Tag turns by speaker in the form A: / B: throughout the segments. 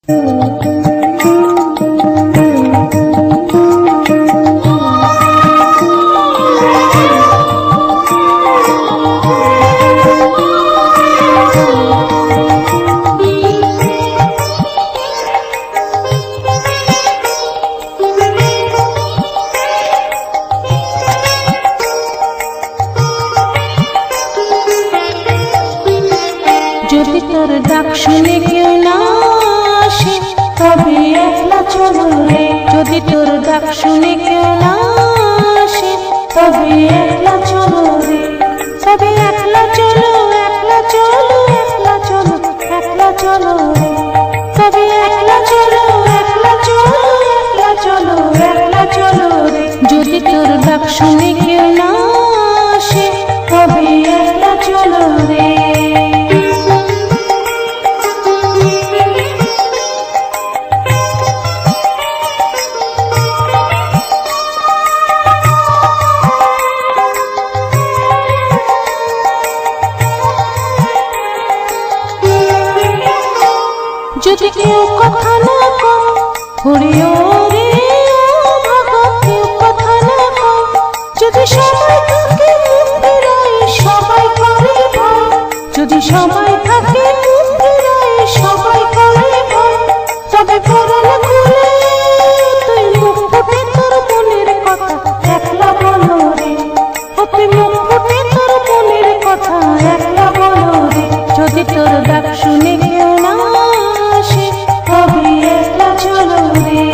A: যদি তোর ডাক শুনে কেউ না আসে তবে একলা চলো রে। যদি তোর ডাক শুনে কেউ না আসে তবে একলা চলো রে। তবে একলা চলো, একলা চলো, একলা চলো, একলা চলো রে। তবে একলা চলো, একলা চলো, একলা চলো, একলা চলো রে। যদি তোর ডাক শুনে কেউ না আসে তবে একলা চলো রে। যদি কেউ কথা না কয় হরিও রে ও ভাগা, কেউ কথা না কয়। যদি সবাই থাকে মুখ ফিরাই সবাই করে ভয়। যদি সবাই থাকে মুখ ফিরাই সবাই করে ভয়। তবে পরাণ খুলে তুই মুখ ফুটে তোর মনের কথা একলা বলো রে। তুই মুখ ফুটে তোর মনের কথা একলা বলো রে। যদি তোর ডাক শুনে কেউ না আসে তবে একলা চলো রে।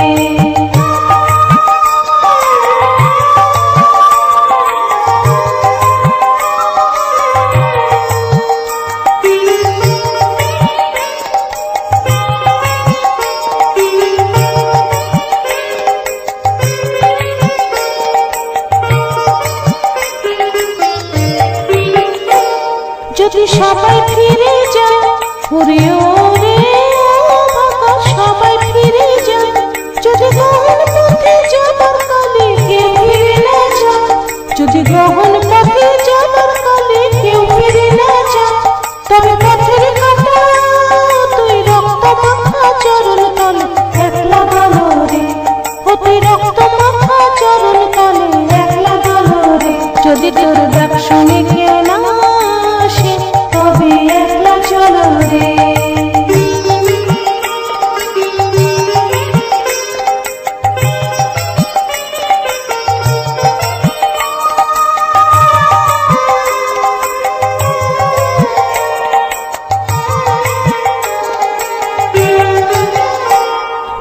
A: যদি সবাই ফিরে যায় হরিও রে ও ভাগা, সবাই ফিরে যায়। যদি গহন পথে যাবার কালে কেউ ফিরে না যায়। যদি গহন পথে যাবার কালে কেউ ফিরে না যায়। তবে পথের কাটা তুই রক্ত মাখা চরণ তলে একলা গলো রে। তুই রক্ত মাখা চরণ তলে একলা গলো রে। যদি তোর ডাক শুনে কেউ না আসে তবে একলা চলো রে।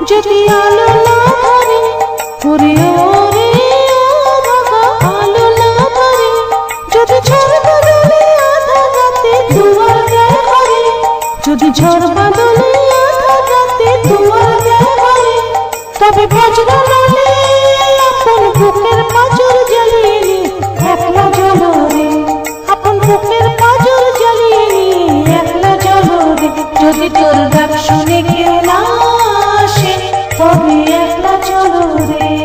A: যদি আলো না ধরে হরিও রে ও ভাগা, আলো না ধরে। যদি ঝড় বাদলে আধা রাতে দুয়ার দেয় ঘরে। যদি ঝড় বাদলে আধা রাতে দুয়ার দেয় ঘরে। তবে বজ্রনালে আপন বুকের পাঁজর জ্বালিয়ে নি একলা জ্বলো রে। আপন বুকের পাঁজর জ্বালিয়ে নি একলা জ্বলো রে। যদি তোর ডাক শুনে কেউ না আসে তবে একলা চলো রে।